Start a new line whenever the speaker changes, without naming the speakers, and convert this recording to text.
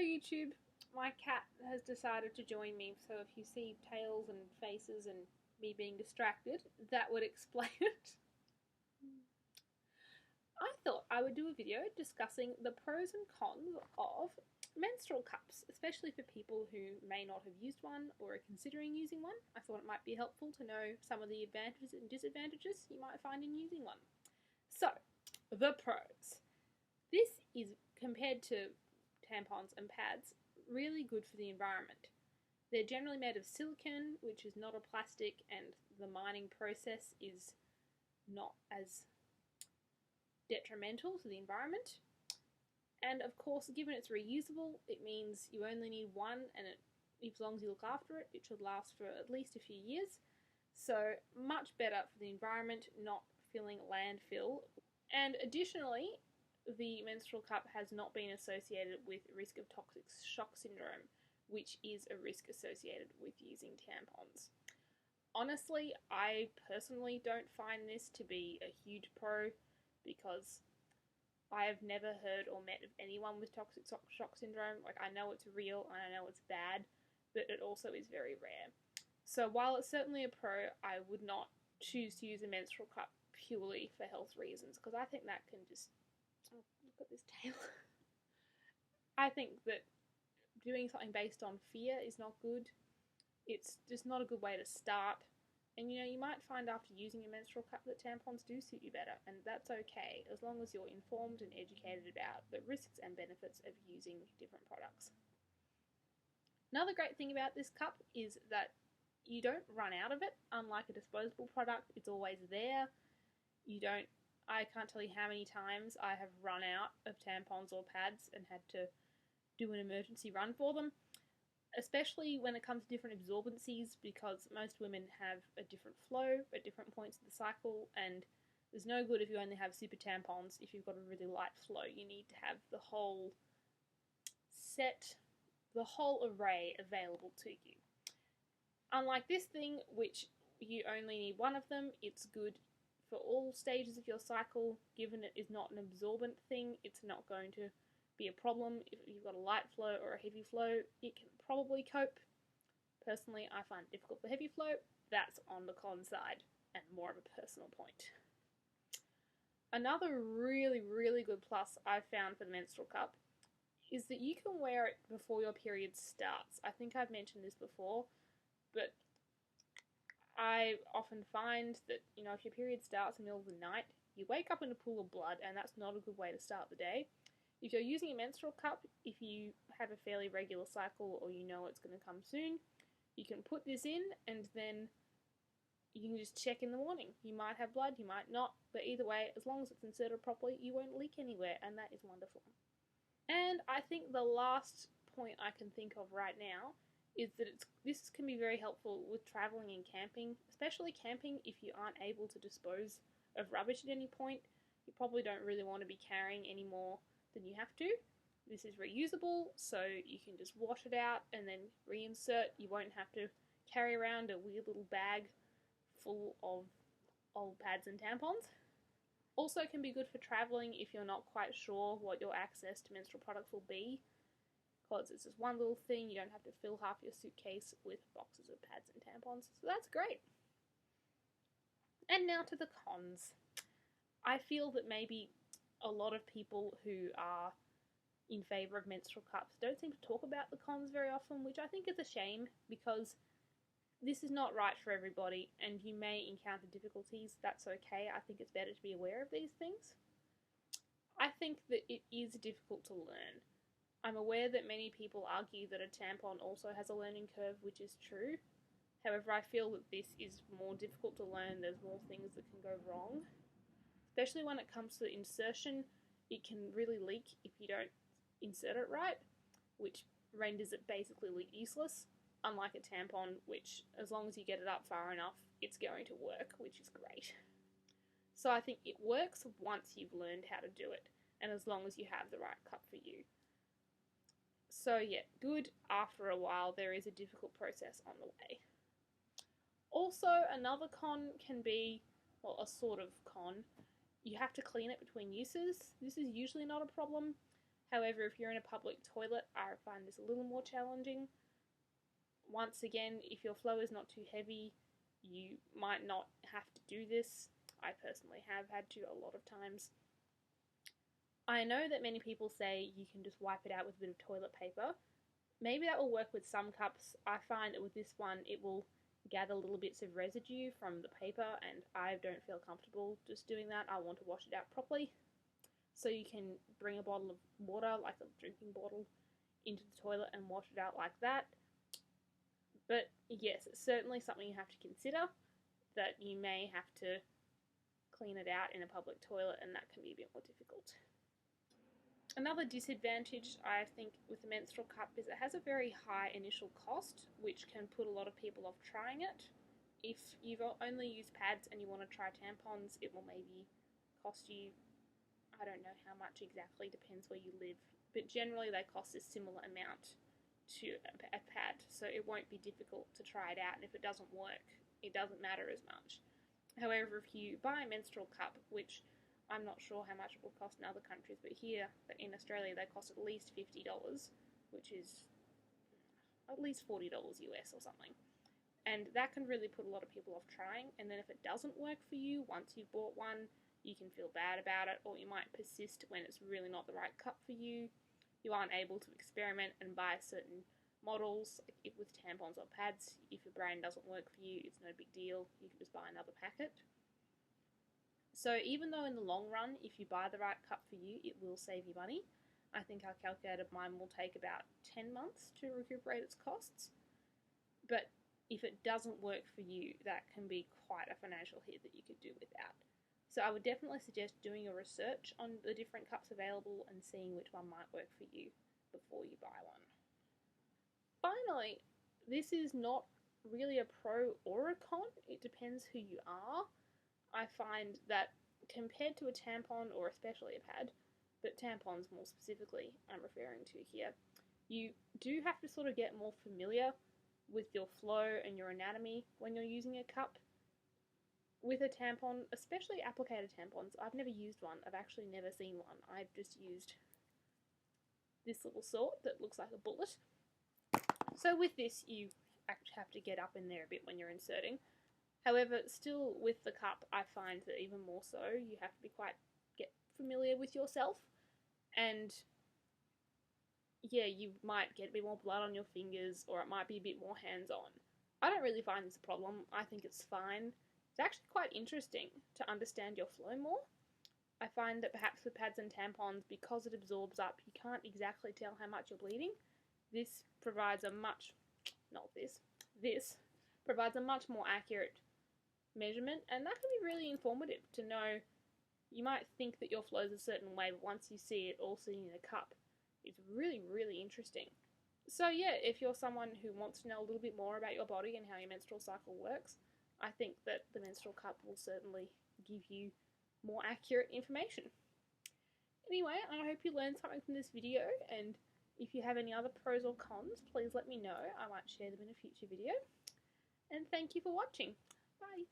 YouTube, my cat has decided to join me, so if you see tails and faces and me being distracted, that would explain it. I thought I would do a video discussing the pros and cons of menstrual cups, especially for people who may not have used one or are considering using one. I thought it might be helpful to know some of the advantages and disadvantages you might find in using one. So, the pros. This is, compared to tampons and pads, really good for the environment. They're generally made of silicone, which is not a plastic, and the mining process is not as detrimental to the environment. And of course, given it's reusable, it means you only need one, and as long as you look after it, it should last for at least a few years. So much better for the environment, not filling landfill. And additionally, the menstrual cup has not been associated with risk of toxic shock syndrome, which is a risk associated with using tampons. Honestly, I personally don't find this to be a huge pro because I have never heard or met of anyone with toxic shock syndrome. Like, I know it's real and I know it's bad, but it also is very rare. So while it's certainly a pro, I would not choose to use a menstrual cup purely for health reasons, because I think that can just... Oh, look at this tail. I think that doing something based on fear is not good. It's just not a good way to start. And you might find after using a menstrual cup that tampons do suit you better, and that's okay, as long as you're informed and educated about the risks and benefits of using different products. Another great thing about this cup is that you don't run out of it. Unlike a disposable product, it's always there. I can't tell you how many times I have run out of tampons or pads and had to do an emergency run for them, especially when it comes to different absorbencies, because most women have a different flow at different points of the cycle, and there's no good if you only have super tampons. If you've got a really light flow, you need to have the whole set, the whole array available to you. Unlike this thing, which you only need one of them, it's good for all stages of your cycle. Given it is not an absorbent thing, it's not going to be a problem. If you've got a light flow or a heavy flow, it can probably cope. Personally, I find it difficult for heavy flow. That's on the con side and more of a personal point. Another really, really good plus I've found for the menstrual cup is that you can wear it before your period starts. I think I've mentioned this before, but I often find that, if your period starts in the middle of the night, you wake up in a pool of blood, and that's not a good way to start the day. If you're using a menstrual cup, if you have a fairly regular cycle or you know it's going to come soon, you can put this in and then you can just check in the morning. You might have blood, you might not, but either way, as long as it's inserted properly, you won't leak anywhere, and that is wonderful. And I think the last point I can think of right now is that this can be very helpful with travelling and camping, especially camping if you aren't able to dispose of rubbish at any point. You probably don't really want to be carrying any more than you have to. This is reusable, so you can just wash it out and then reinsert. You won't have to carry around a weird little bag full of old pads and tampons. Also can be good for travelling if you're not quite sure what your access to menstrual products will be, because it's just one little thing. You don't have to fill half your suitcase with boxes of pads and tampons, so that's great. And now to the cons. I feel that maybe a lot of people who are in favour of menstrual cups don't seem to talk about the cons very often, which I think is a shame, because this is not right for everybody, and you may encounter difficulties. That's okay. I think it's better to be aware of these things. I think that it is difficult to learn. I'm aware that many people argue that a tampon also has a learning curve, which is true. However, I feel that this is more difficult to learn. There's more things that can go wrong. Especially when it comes to insertion, it can really leak if you don't insert it right, which renders it basically useless, unlike a tampon, which, as long as you get it up far enough, it's going to work, which is great. So I think it works once you've learned how to do it, and as long as you have the right cup for you. So yeah, good. After a while, there is a difficult process on the way. Also, another con can be, well, a sort of con, you have to clean it between uses. This is usually not a problem. However, if you're in a public toilet, I find this a little more challenging. Once again, if your flow is not too heavy, you might not have to do this. I personally have had to a lot of times. I know that many people say you can just wipe it out with a bit of toilet paper. Maybe that will work with some cups. I find that with this one, it will gather little bits of residue from the paper, and I don't feel comfortable just doing that. I want to wash it out properly. So you can bring a bottle of water, like a drinking bottle, into the toilet and wash it out like that. But yes, it's certainly something you have to consider, that you may have to clean it out in a public toilet, and that can be a bit more difficult. Another disadvantage, I think, with the menstrual cup is it has a very high initial cost, which can put a lot of people off trying it. If you've only used pads and you want to try tampons, it will maybe cost you, I don't know how much exactly, depends where you live, but generally they cost a similar amount to a pad, so it won't be difficult to try it out, and if it doesn't work, it doesn't matter as much. However, if you buy a menstrual cup, which I'm not sure how much it will cost in other countries, but here in Australia they cost at least $50, which is at least $40 US or something. And that can really put a lot of people off trying, and then if it doesn't work for you once you've bought one, you can feel bad about it, or you might persist when it's really not the right cup for you. You aren't able to experiment and buy certain models with tampons or pads. If your brand doesn't work for you, it's no big deal. You can just buy another packet. So even though in the long run, if you buy the right cup for you, it will save you money. I think I calculated mine will take about 10 months to recuperate its costs. But if it doesn't work for you, that can be quite a financial hit that you could do without. So I would definitely suggest doing your research on the different cups available and seeing which one might work for you before you buy one. Finally, this is not really a pro or a con. It depends who you are. I find that compared to a tampon, or especially a pad, but tampons more specifically I'm referring to here, you do have to sort of get more familiar with your flow and your anatomy when you're using a cup. With a tampon, especially applicator tampons, I've never used one. I've actually never seen one. I've just used this little sword that looks like a bullet. So with this, you actually have to get up in there a bit when you're inserting. However, still with the cup, I find that even more so, you have to be get familiar with yourself, and yeah, you might get a bit more blood on your fingers, or it might be a bit more hands-on. I don't really find this a problem. I think it's fine. It's actually quite interesting to understand your flow more. I find that perhaps with pads and tampons, because it absorbs up, you can't exactly tell how much you're bleeding. This provides a much, this provides a much more accurate measurement, and that can be really informative to know. You might think that your flow is a certain way, but once you see it all sitting in a cup, it's really, really interesting. So yeah, if you're someone who wants to know a little bit more about your body and how your menstrual cycle works, I think that the menstrual cup will certainly give you more accurate information. Anyway, I hope you learned something from this video, and if you have any other pros or cons, please let me know. I might share them in a future video. And thank you for watching. Bye.